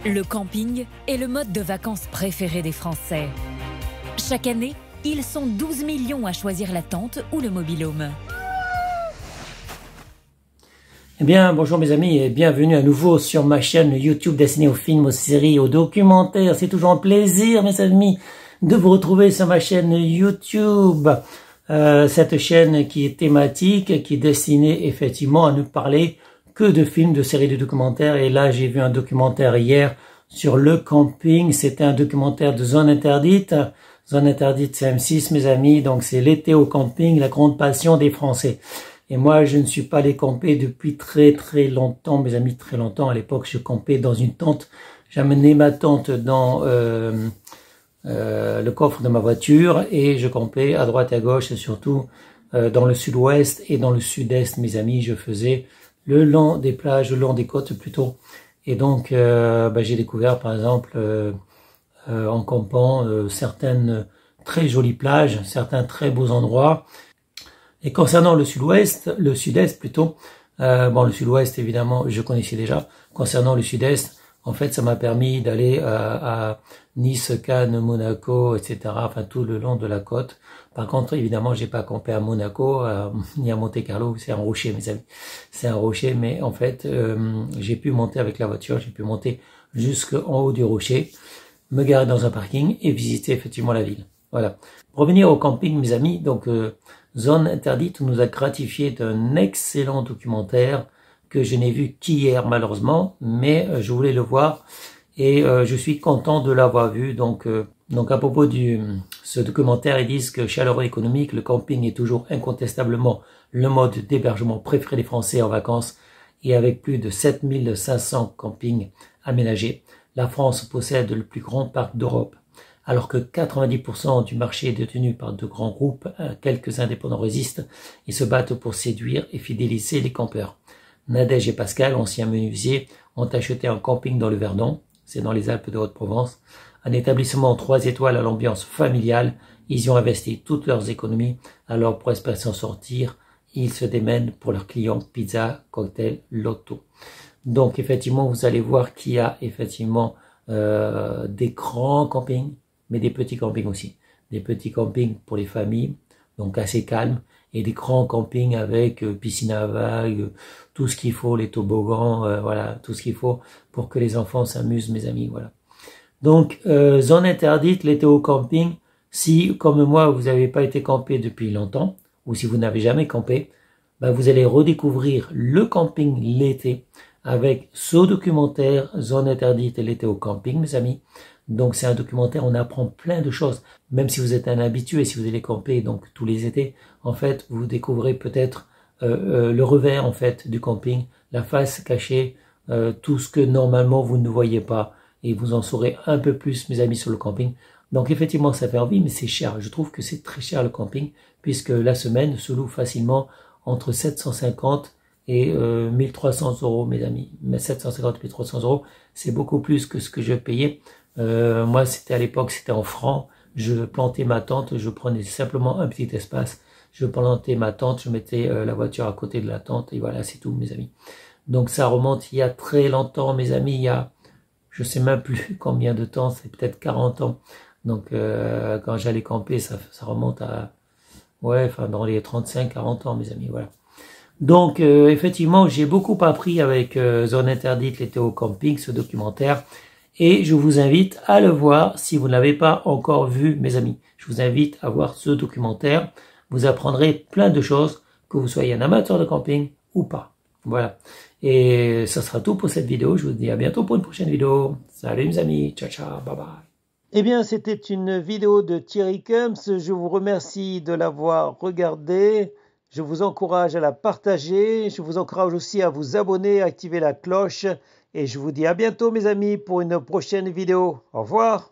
Le camping est le mode de vacances préféré des Français. Chaque année, ils sont 12 millions à choisir la tente ou le mobil-home. Eh bien, bonjour mes amis et bienvenue à nouveau sur ma chaîne YouTube destinée aux films, aux séries, aux documentaires. C'est toujours un plaisir, mes amis, de vous retrouver sur ma chaîne YouTube. Cette chaîne qui est thématique, qui est destinée effectivement à ne parler que de films, de séries, de documentaires. Et là, j'ai vu un documentaire hier sur le camping. C'était un documentaire de Zone Interdite. Zone Interdite, c'est M6, mes amis. Donc, c'est l'été au camping, la grande passion des Français. Et moi, je ne suis pas allé camper depuis très longtemps, mes amis, très longtemps. À l'époque, je campais dans une tente. J'amenais ma tente dans le coffre de ma voiture et je campais à droite et à gauche et surtout dans le sud-ouest et dans le sud-est, mes amis. Je faisais le long des plages, le long des côtes plutôt. Et donc, j'ai découvert, par exemple, en campant, certaines très jolies plages, certains très beaux endroits. Et concernant le sud-ouest, le sud-est plutôt, le sud-ouest évidemment je connaissais déjà. Concernant le sud-est, en fait ça m'a permis d'aller à Nice, Cannes, Monaco, etc. Enfin tout le long de la côte. Par contre évidemment j'ai pas campé à Monaco ni à Monte-Carlo, c'est un rocher mes amis. C'est un rocher mais en fait j'ai pu monter avec la voiture, j'ai pu monter jusqu'en haut du rocher, me garer dans un parking et visiter effectivement la ville. Voilà. Pour revenir au camping mes amis, donc Zone Interdite nous a gratifié d'un excellent documentaire que je n'ai vu qu'hier malheureusement, mais je voulais le voir et je suis content de l'avoir vu. Donc à propos de ce documentaire, ils disent que chaleureux économique, le camping est toujours incontestablement le mode d'hébergement préféré des Français en vacances et avec plus de 7500 campings aménagés, la France possède le plus grand parc d'Europe. Alors que 90% du marché est détenu par de grands groupes, quelques indépendants résistent et se battent pour séduire et fidéliser les campeurs. Nadège et Pascal, anciens menuisiers, ont acheté un camping dans le Verdon, c'est dans les Alpes de Haute-Provence, un établissement 3 étoiles à l'ambiance familiale. Ils y ont investi toutes leurs économies, alors pour espérer s'en sortir, ils se démènent pour leurs clients pizza, cocktail, loto. Donc effectivement, vous allez voir qu'il y a effectivement des grands campings, mais des petits campings aussi. Des petits campings pour les familles, donc assez calmes, et des grands campings avec piscine à vagues, tout ce qu'il faut, les toboggans, voilà, tout ce qu'il faut pour que les enfants s'amusent, mes amis, voilà. Donc, zone interdite, l'été au camping, si, comme moi, vous n'avez pas été campé depuis longtemps, ou si vous n'avez jamais campé, vous allez redécouvrir le camping l'été, avec ce documentaire, Zone Interdite et l'été au camping, mes amis. Donc c'est un documentaire, on apprend plein de choses. Même si vous êtes un habitué, si vous allez camper donc tous les étés, en fait, vous découvrez peut-être le revers en fait du camping, la face cachée, tout ce que normalement vous ne voyez pas. Et vous en saurez un peu plus, mes amis, sur le camping. Donc effectivement, ça fait envie, mais c'est cher. Je trouve que c'est très cher le camping, puisque la semaine se loue facilement entre 750 et 1300 euros, mes amis. Mais 750 1300 euros, c'est beaucoup plus que ce que je payais. Moi, c'était à l'époque, c'était en francs. Je plantais ma tente, je prenais simplement un petit espace. Je plantais ma tente, je mettais la voiture à côté de la tente et voilà, c'est tout, mes amis. Donc ça remonte il y a très longtemps, mes amis. Il y a, je sais même plus combien de temps, c'est peut-être 40 ans. Donc quand j'allais camper, ça remonte à, dans les 35-40 ans, mes amis, voilà. Donc effectivement, j'ai beaucoup appris avec Zone Interdite, l'été au camping, ce documentaire. Et je vous invite à le voir si vous ne l'avez pas encore vu, mes amis. Je vous invite à voir ce documentaire. Vous apprendrez plein de choses, que vous soyez un amateur de camping ou pas. Voilà. Et ça sera tout pour cette vidéo. Je vous dis à bientôt pour une prochaine vidéo. Salut mes amis. Ciao, ciao. Bye bye. Eh bien, c'était une vidéo de Thierry Kums. Je vous remercie de l'avoir regardée. Je vous encourage à la partager. Je vous encourage aussi à vous abonner, à activer la cloche. Et je vous dis à bientôt mes amis pour une prochaine vidéo. Au revoir.